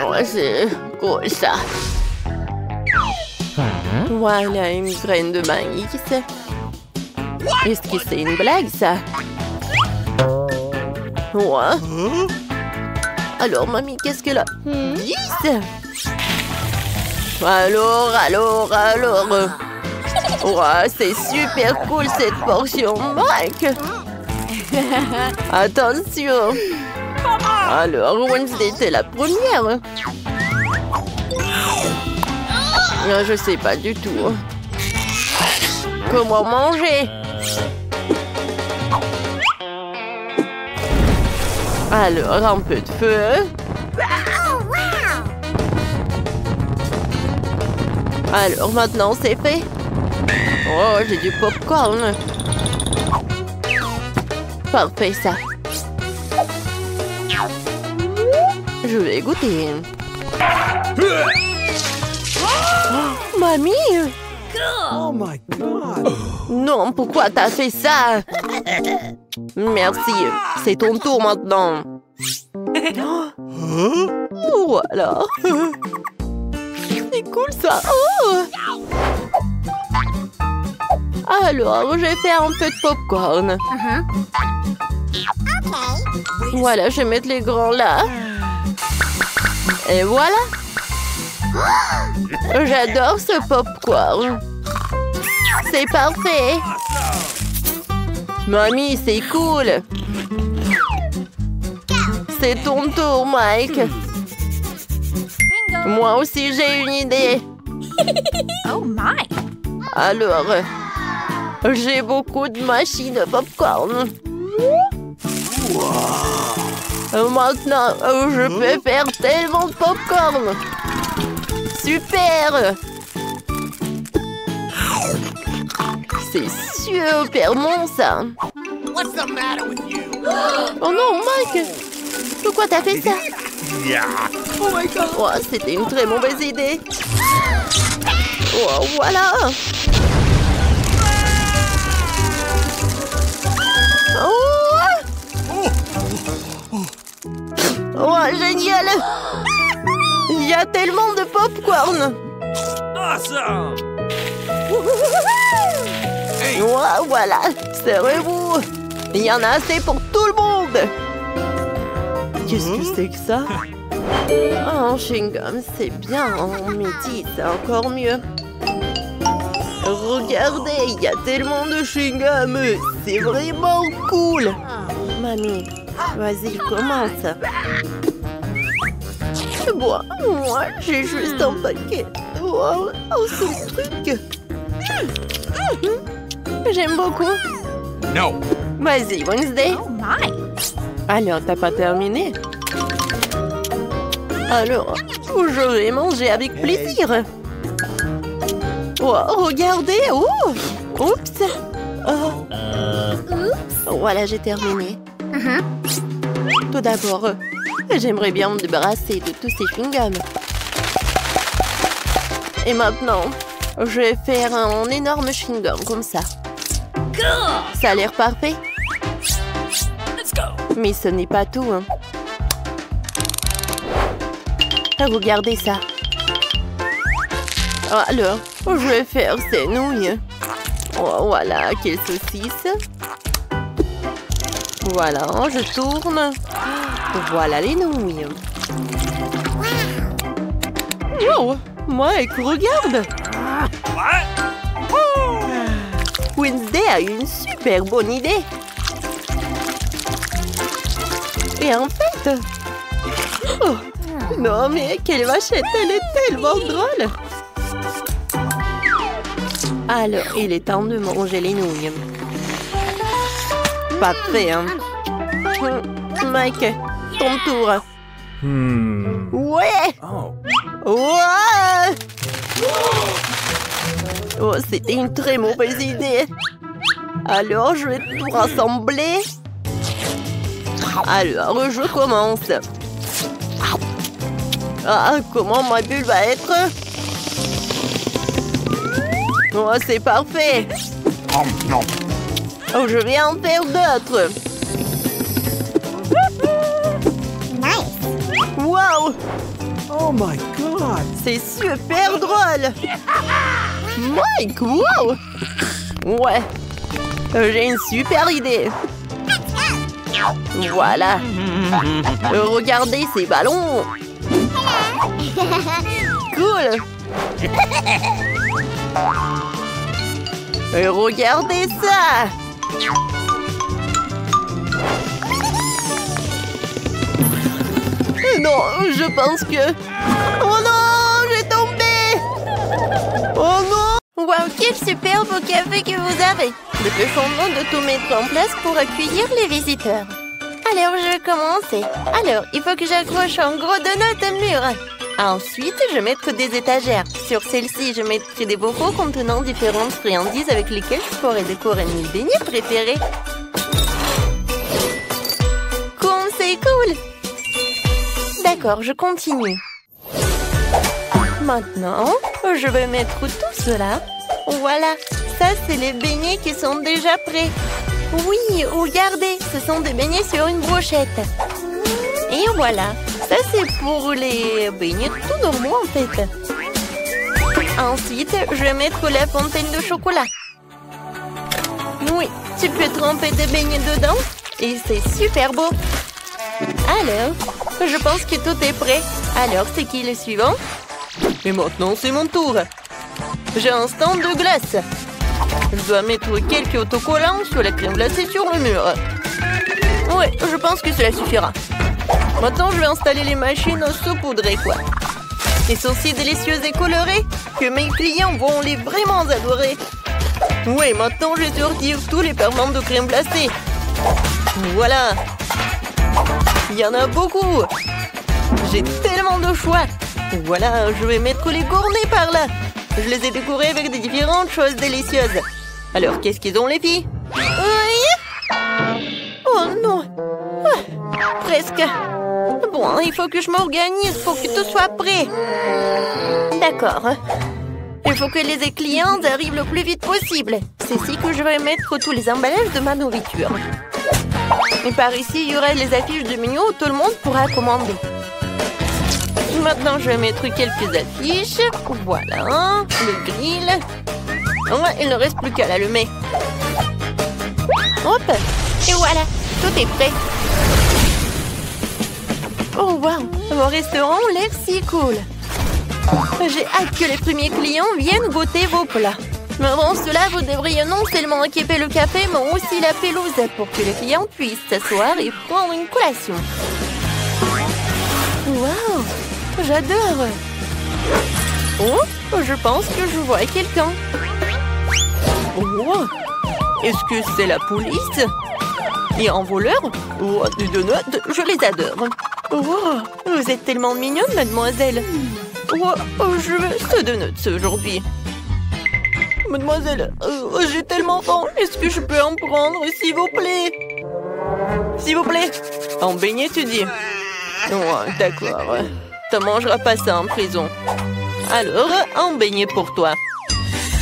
Ouais, c'est cool, ça. Voilà une graine de maïs. Est-ce que c'est une blague, ça? Ouais. Alors, mamie, qu'est-ce qu'elle a? 10? Alors. Ouais, c'est super cool cette portion, Mike. Attention. Alors, Wednesday était la première. Je sais pas du tout. Comment manger? Alors, un peu de feu. Alors, maintenant, c'est fait. Oh, j'ai du popcorn. Parfait, ça. Je vais goûter. Oh, mamie! Oh my God! Non, pourquoi t'as fait ça? Merci, c'est ton tour maintenant. Voilà. C'est cool ça. Oh. Alors, je vais faire un peu de popcorn. Voilà, je vais mettre les grands là. Et voilà. J'adore ce popcorn. C'est parfait. Mamie, c'est cool. C'est ton tour, Mike. Moi aussi, j'ai une idée. Oh my! Alors, j'ai beaucoup de machines à popcorn. Maintenant, je peux faire tellement de popcorn. Super! C'est super bon, ça. What's the matter with you? Oh non, Mike! Pourquoi t'as fait ça? Yeah. Oh my God! Oh, c'était une très mauvaise idée. Oh, voilà! Oh, génial! Il y a tellement de popcorn! Awesome! Oh, voilà! Serrez-vous! Il y en a assez pour tout le monde! Qu'est-ce que c'est que ça? Oh, chewing-gum, c'est bien. Mais dis, c'est encore mieux. Regardez, il y a tellement de chewing-gum. C'est vraiment cool. Mamie, vas-y, commence. Bon, moi, j'ai juste un paquet. Wow, ce truc. J'aime beaucoup. No. Vas-y, Wednesday. Oh my. Alors, t'as pas terminé? Alors, je vais manger avec plaisir. Oh, regardez. Oh, oups. Oh. Voilà, j'ai terminé. Tout d'abord, j'aimerais bien me débarrasser de tous ces chewing-gums. Et maintenant, je vais faire un énorme chewing-gum comme ça. Ça a l'air parfait. Mais ce n'est pas tout. Hein. Regardez ça. Alors, je vais faire ces nouilles. Oh, voilà, quelle saucisse. Voilà, je tourne. Voilà les nouilles. Wow, Mike, regarde. Wednesday a une super bonne idée. Et en fait... Oh, non, mais quelle vachette, elle est tellement drôle. Alors, il est temps de manger les nouilles. Parfait, hein. Mike, ton tour. Ouais. Ouais. Oh, c'était une très mauvaise idée. Alors, je vais tout rassembler. Alors, je commence. Ah, comment ma bulle va être? Oh, c'est parfait. Oh, je vais en faire d'autres. Wow! Oh my God! C'est super drôle! Mike, wow! Ouais, j'ai une super idée. Voilà. Regardez ces ballons. Cool. Et regardez ça. Non, je pense que... Oh non, j'ai tombé. Oh non. Wow, quel superbe café que vous avez. Dépêchons-nous de tout mettre en place pour accueillir les visiteurs. Alors, je vais commencer. Alors, il faut que j'accroche un gros donut au mur. Ensuite, je vais mettre des étagères. Sur celle-ci, je mettrai des bocaux contenant différentes friandises avec lesquelles je pourrai décorer mes beignets préférés. Comme c'est cool! D'accord, je continue. Maintenant, je vais mettre tout cela. Voilà, ça c'est les beignets qui sont déjà prêts. Oui, regardez, ce sont des beignets sur une brochette. Et voilà, ça c'est pour les beignets tout normaux en fait. Ensuite, je vais mettre la fontaine de chocolat. Oui, tu peux tremper des beignets dedans et c'est super beau. Alors, je pense que tout est prêt. Alors, c'est qui le suivant? Et maintenant, c'est mon tour. J'ai un stand de glace. Je dois mettre quelques autocollants sur la crème glacée sur le mur. Ouais, je pense que cela suffira. Maintenant, je vais installer les machines à saupoudrer, quoi. Ils sont si délicieuses et colorées que mes clients vont les vraiment adorer. Ouais, maintenant, je vais sortir tous les ferments de crème glacée. Voilà. Il y en a beaucoup. J'ai tellement de choix. Voilà, je vais mettre les gourmets par là. Je les ai décorés avec des différentes choses délicieuses. Alors, qu'est-ce qu'ils ont, les filles? Oui. Oh non. Ah, presque. Bon, il faut que je m'organise pour que tout soit prêt. D'accord. Il faut que les clients arrivent le plus vite possible. C'est ici que je vais mettre tous les emballages de ma nourriture. Et par ici, il y aura les affiches de menu où tout le monde pourra commander. Maintenant, je vais mettre quelques affiches. Voilà, le grill. Ouais, il ne reste plus qu'à l'allumer. Hop, et voilà, tout est prêt. Oh wow, vos restaurants ont l'air si cool. J'ai hâte que les premiers clients viennent goûter vos plats. Mais avant cela, vous devriez non seulement équiper le café, mais aussi la pelouse pour que les clients puissent s'asseoir et prendre une collation. Wow, j'adore. Oh, je pense que je vois quelqu'un. Oh, est-ce que c'est la police? Et un voleur? Oh, des donuts, je les adore. Oh, vous êtes tellement mignonne, mademoiselle. Oh, je veux ce donut aujourd'hui. Mademoiselle, j'ai tellement faim. Est-ce que je peux en prendre, s'il vous plaît? S'il vous plaît. En beignet, tu dis? Oh, d'accord. Tu ne mangeras pas ça en prison. Alors, un beignet pour toi.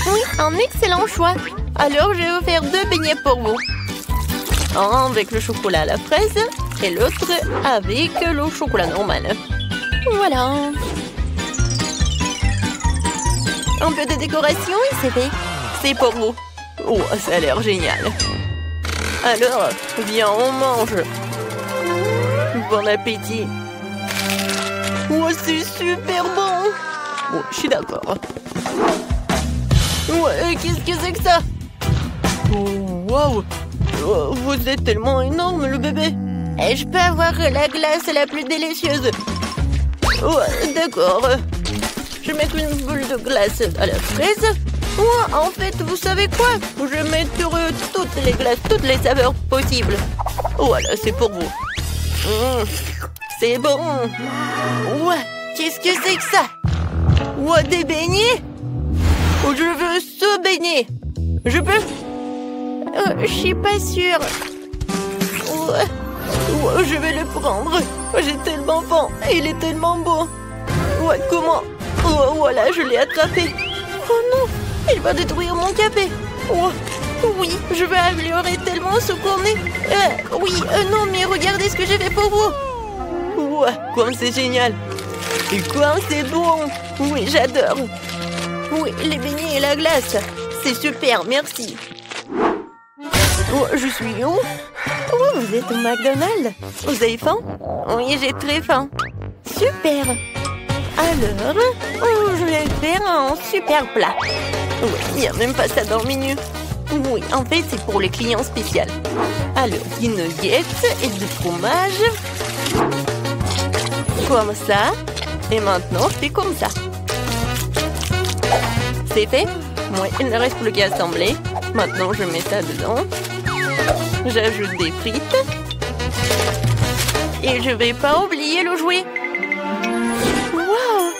Oui, un excellent choix. Alors, je vais vous faire 2 beignets pour vous. Un avec le chocolat à la fraise et l'autre avec le chocolat normal. Voilà. Un peu de décoration et c'est fait. C'est pour vous. Oh, ça a l'air génial. Alors, viens, on mange. Bon appétit. Oh, c'est super bon. Oh, je suis d'accord. Ouais, qu'est-ce que c'est que ça? Oh, wow. Oh, vous êtes tellement énorme, le bébé. Et je peux avoir la glace la plus délicieuse. Oh, d'accord. Je vais mettre une boule de glace à la fraise. Oh, en fait, vous savez quoi? Je vais mettre toutes les glaces, toutes les saveurs possibles. Voilà, c'est pour vous. C'est bon. Ouais, qu'est-ce que c'est que ça? Ouais, des beignets? Oh, je veux ce beignet. Je peux? Je suis pas sûre. Ouais, je vais le prendre. J'ai tellement faim. Il est tellement beau. Ouais, comment? Oh, voilà, je l'ai attrapé. Oh non, il va détruire mon café. Oh, oui, je vais améliorer tellement ce qu'on est. Oui, non, mais regardez ce que j'ai fait pour vous. Ouais, comme c'est génial. Et quoi, c'est bon. Oui, j'adore. Oui, les beignets et la glace. C'est super, merci. Oh, je suis où? Oh, vous êtes au McDonald's. Vous avez faim? Oui, j'ai très faim. Super. Alors, je vais faire un super plat. Oui, il n'y a même pas ça dans le menu. Oui, en fait, c'est pour les clients spéciaux. Alors, des nuggets et du fromage. Comme ça. Et maintenant, je fais comme ça. C'est fait? Oui, il ne reste plus qu'à assembler. Maintenant, je mets ça dedans. J'ajoute des frites. Et je vais pas oublier le jouet. Waouh!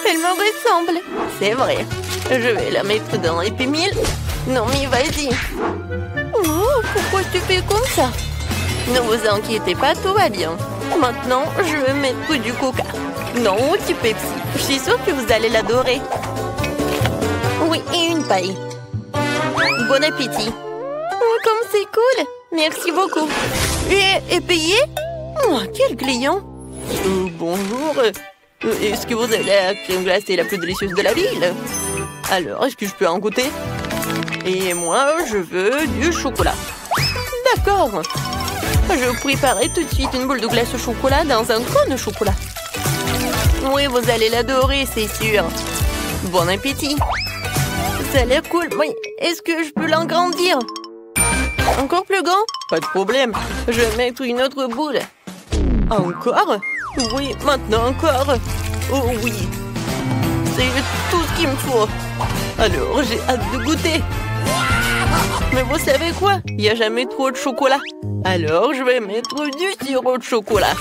Elle me ressemble. C'est vrai. Je vais la mettre dans Happy Meal. Non, mais vas-y. Oh, pourquoi tu fais comme ça? Ne vous inquiétez pas, tout va bien. Maintenant, je vais mettre du coca. Non, du Pepsi. Je suis sûre que vous allez l'adorer. Oui, et une paille. Bon appétit. Oh, comme c'est cool. Merci beaucoup. Et payé? Oh, quel client. Bonjour. Est-ce que vous avez la crème glacée la plus délicieuse de la ville? Alors, est-ce que je peux en goûter? Et moi, je veux du chocolat. D'accord. Je vous préparerai tout de suite une boule de glace au chocolat dans un cône de chocolat. Oui, vous allez l'adorer, c'est sûr. Bon appétit. Ça a l'air cool. Oui, est-ce que je peux l'agrandir? Encore plus grand? Pas de problème. Je vais mettre une autre boule. Encore? Oui, maintenant encore. Oh oui. C'est tout ce qu'il me faut. Alors, j'ai hâte de goûter. Mais vous savez quoi? Il n'y a jamais trop de chocolat. Alors, je vais mettre du sirop de chocolat.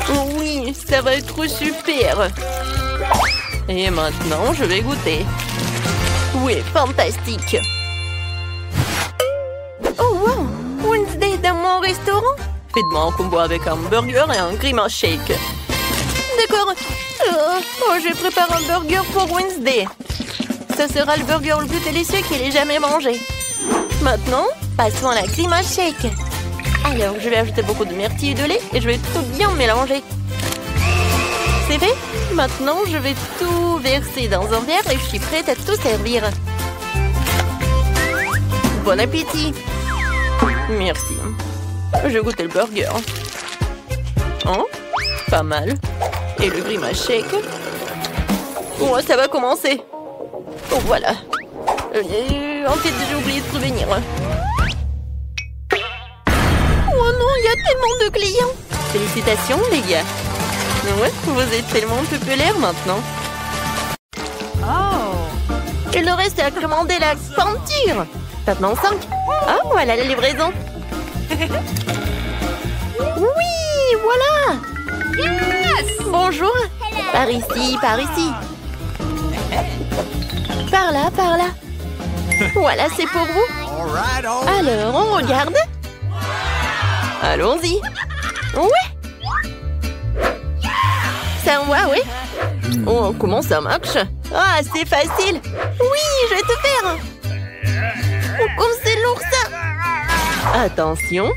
Oh oui, ça va être super. Et maintenant, je vais goûter. Oui, fantastique. Oh wow, Wednesday dans mon restaurant? Faites-moi un combo avec un burger et un grimace shake. D'accord. Je prépare un burger pour Wednesday. Ce sera le burger le plus délicieux qu'il ait jamais mangé. Maintenant, passons à la grimace shake. Alors, je vais ajouter beaucoup de myrtille et de lait et je vais tout bien mélanger. C'est fait? Maintenant, je vais tout verser dans un verre et je suis prête à tout servir. Bon appétit! Merci. Je vais goûter le burger. Oh, pas mal. Et le grimace shake. Oh, ça va commencer. Oh, voilà. En fait, j'ai oublié de prévenir. Oh non, il y a tellement de clients. Félicitations, les gars. Ouais, vous êtes tellement populaires maintenant. Oh. Il nous reste à commander la peinture. Maintenant 5. Ah, voilà la livraison. Oui, voilà. Yes! Bonjour. Par ici, par ici. Par là, par là. Voilà, c'est pour vous. All right, all right. Alors, on regarde. Allons-y. Ouais. Ça va, oui. Oh, comment ça marche? Ah, c'est facile. Oui, je vais te faire. Oh, comme c'est lourd, ça. Attention.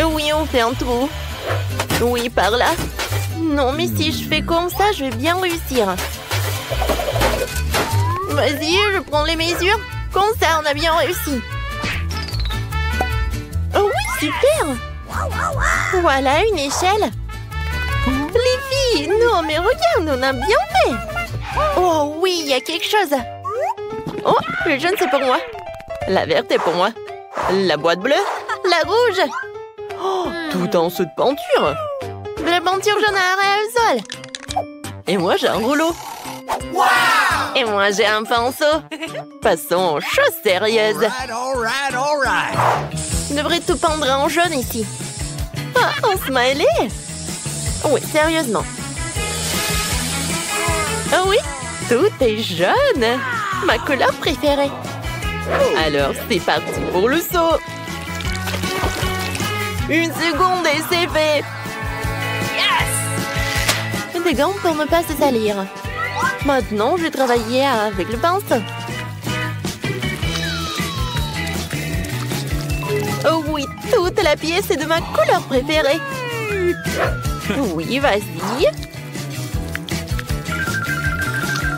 Oui, on fait un trou. Oui, par là. Non, mais si je fais comme ça, je vais bien réussir. Vas-y, je prends les mesures. Comme ça, on a bien réussi. Oh oui, super. Voilà une échelle. Les filles, non mais regarde, on a bien fait. Oh oui, il y a quelque chose. Oh, le jaune c'est pour moi. La verte est pour moi. La boîte bleue. La rouge. Oh, tout en dessous de peinture. De la peinture jaune à aérosol. Et moi j'ai un rouleau. Et moi j'ai un pinceau. Passons aux choses sérieuses. All right, all right. Je devrais tout peindre en jaune ici. Ah, un smiley. Oui, sérieusement. Ah oui, tout est jaune. Ma couleur préférée. Alors, c'est parti pour le saut. Une seconde et c'est fait. Yes! Des gants pour ne pas se salir. Maintenant, je vais travailler avec le pinceau. Oh oui, toute la pièce est de ma couleur préférée. Oui, vas-y.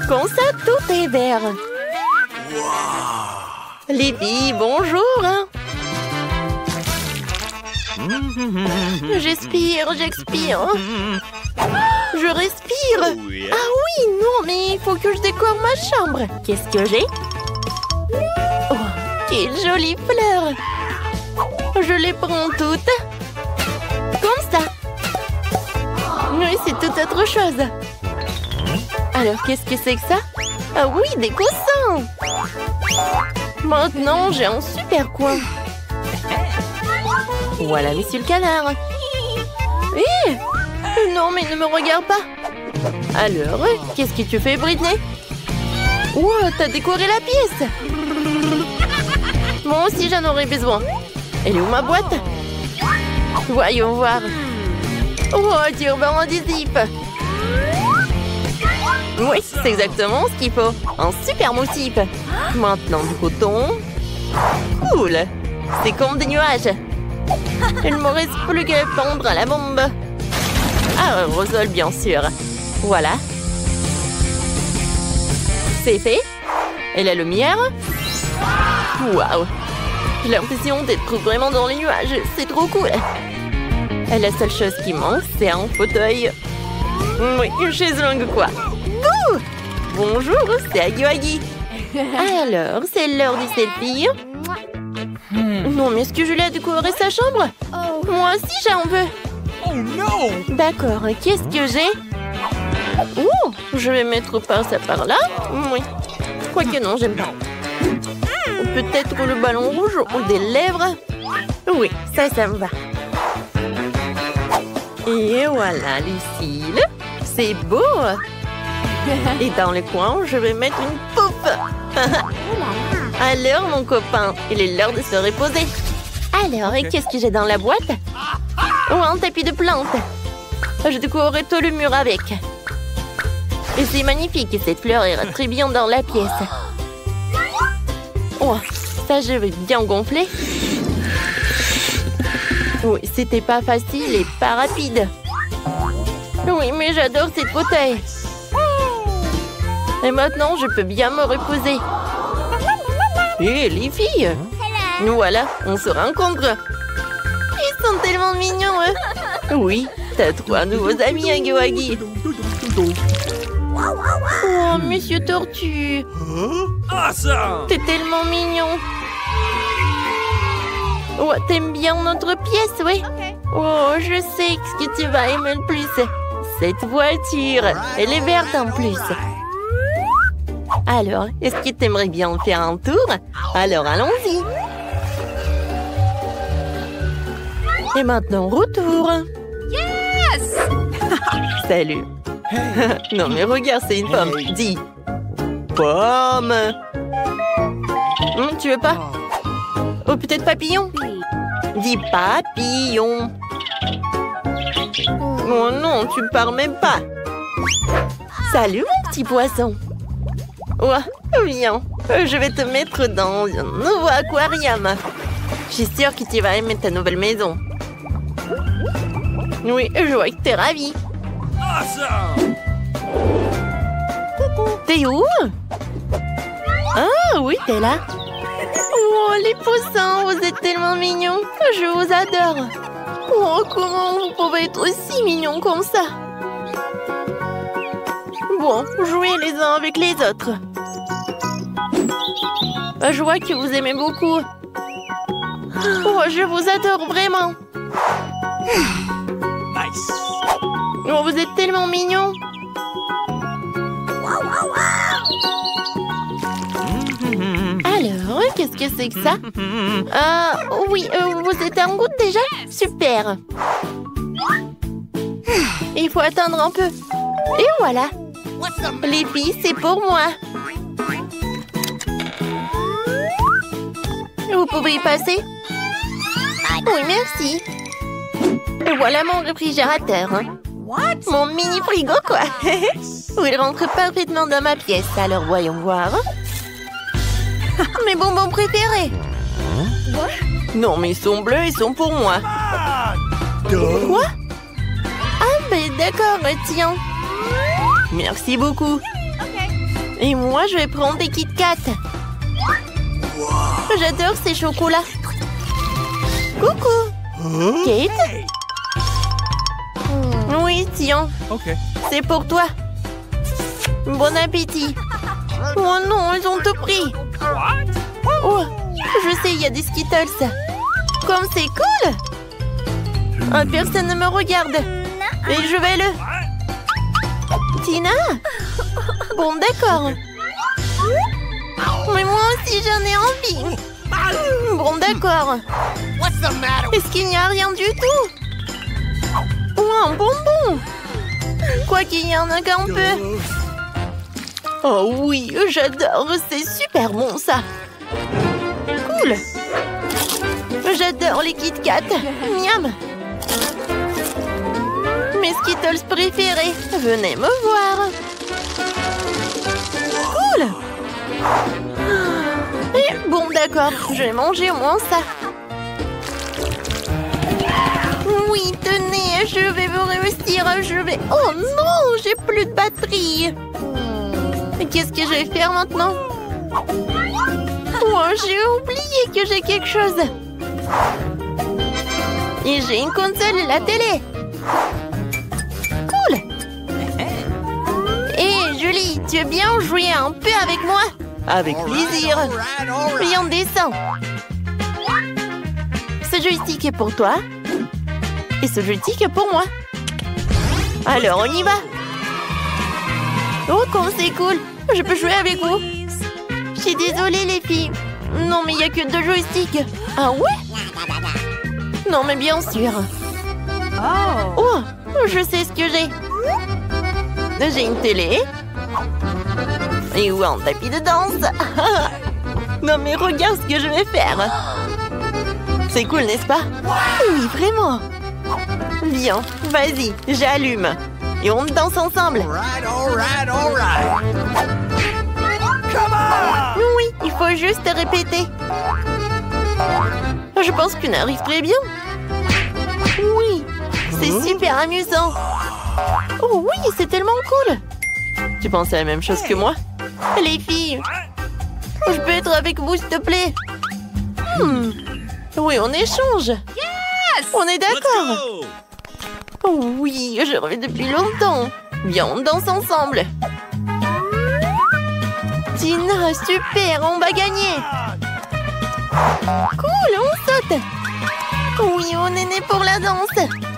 Comme ça, tout est vert. Les filles, bonjour. J'expire, j'expire. Je respire. Ah oui, non, mais il faut que je décore ma chambre. Qu'est-ce que j'ai? Oh, quelle jolie fleur. Je les prends toutes. Comme ça. Oui, c'est tout autre chose. Alors, qu'est-ce que c'est que ça? Ah oui, des coussins. Maintenant, j'ai un super coin. Voilà, monsieur le canard. Hé! Non, mais ne me regarde pas. Alors, qu'est-ce que tu fais, Britney? Wow, t'as décoré la pièce. Moi aussi, j'en aurais besoin. Elle est où ma boîte? Voyons voir. Oh, tu ruban adhésif. Oui, c'est exactement ce qu'il faut. Un super motif. Maintenant, du coton. Cool. C'est comme des nuages. Il ne me reste plus qu'à pendre à la bombe. Ah, aérosol, bien sûr. Voilà. C'est fait. Et la lumière? Waouh! J'ai l'impression d'être vraiment dans les nuages. C'est trop cool. Et la seule chose qui manque, c'est un fauteuil. Oui, une chaise longue quoi. Bouh! Bonjour, c'est Agui Agui. Alors, c'est l'heure du selfie. Non, mais est-ce que Julie a décoré sa chambre? Moi aussi, j'en veux. Oh no! D'accord, qu'est-ce que j'ai? Oh, je vais mettre par ça par là. Oui. Quoique non, j'aime pas. Peut-être le ballon rouge ou des lèvres. Oui, ça me va. Et voilà, Lucille. C'est beau. Et dans le coin, je vais mettre une pouffe. Alors, mon copain, il est l'heure de se reposer. Alors, qu'est-ce que j'ai dans la boîte? Oh, un tapis de plantes. Je décorerai tout le mur avec. Et c'est magnifique, cette fleur ira très bien dans la pièce. Oh, ça, je vais bien gonfler. Oui, c'était pas facile et pas rapide. Oui, mais j'adore cette fauteuil. Et maintenant, je peux bien me reposer. Hé, les filles! Nous voilà, on se rencontre. Ils sont tellement mignons, eux. Oui, T'as 3 nouveaux amis, Huggy Wuggy. Oh, Monsieur Tortue. Awesome! T'es tellement mignon. Oh, t'aimes bien notre pièce, oui? Oh, je sais ce que tu vas aimer le plus. Cette voiture. Elle est verte en plus. Alors, est-ce que t'aimerais bien faire un tour? Alors, allons-y. Et maintenant, retour. Yes! Salut. Non, mais regarde, c'est une pomme. Dis. Pomme. Tu veux pas? Oh, peut-être papillon? Dis papillon. Oh non, tu pars même pas. Salut, mon petit poisson. Oh, viens. Je vais te mettre dans un nouveau aquarium. Je suis sûre que tu vas aimer ta nouvelle maison. Oui, je vois que t'es ravie. Awesome! T'es où? Ah oui, t'es là. Oh, les poussins, vous êtes tellement mignons. Je vous adore. Oh, comment vous pouvez être aussi mignons comme ça? Bon, jouez les uns avec les autres. Je vois que vous aimez beaucoup. Oh, je vous adore vraiment. Nice! Oh, vous êtes tellement mignons. Alors, qu'est-ce que c'est que ça? Oui, vous êtes en route déjà? Super. Il faut attendre un peu. Et voilà. Les filles, c'est pour moi. Vous pouvez y passer? Oui, merci. Et voilà mon réfrigérateur. Mon mini frigo, quoi. Il rentre parfaitement dans ma pièce. Alors, voyons voir. Mes bonbons préférés. Non, mais ils sont bleus, ils sont pour moi. Quoi? Ah, mais d'accord, tiens. Merci beaucoup. Et moi, je vais prendre des Kit Kat. J'adore ces chocolats. Coucou. Kate? Oui, tiens. C'est pour toi. Bon appétit. Oh non, ils ont tout pris. Oh, je sais, il y a des Skittles. Comme c'est cool. Oh, personne ne me regarde. Et je vais le... Tina? Bon, d'accord. Mais moi aussi, j'en ai envie. Bon, d'accord. Est-ce qu'il n'y a rien du tout? Oh, un bonbon. Quoi qu'il y en a qu'un peu. Oh oui, j'adore. C'est super bon, ça. Cool. J'adore les Kit Kat. Miam. Mes Skittles préférés. Venez me voir. Cool. Et bon, d'accord. Je vais manger au moins ça. Oui, tenez, je vais vous réussir. Je vais... Oh non, j'ai plus de batterie. Qu'est-ce que je vais faire maintenant? Oh, j'ai oublié que j'ai quelque chose. Et j'ai une console et la télé. Cool. Hé, Julie, tu veux bien jouer un peu avec moi? Avec plaisir. Viens, descends. Ce joystick est pour toi. Et ce joystick est pour moi. Alors, on y va. Oh, comme c'est cool. Je peux jouer avec vous. Je suis désolée, les filles. Non, mais il n'y a que 2 joysticks. Ah ouais? Non, mais bien sûr. Oh, je sais ce que j'ai. J'ai une télé. Et où un tapis de danse. Non, mais regarde ce que je vais faire. C'est cool, n'est-ce pas? Oui, vraiment. Viens, vas-y, j'allume. Et on danse ensemble. Oui, il faut juste répéter. Je pense qu'on arrive très bien. Oui, c'est super amusant. Oh oui, c'est tellement cool. Tu penses à la même chose que moi? Les filles, je peux être avec vous, s'il te plaît? Oui, on échange. On est d'accord. Oh oui, je rêve depuis longtemps. Viens, on danse ensemble. Tina, super, on va gagner. Cool, on saute. Oui, on est né pour la danse.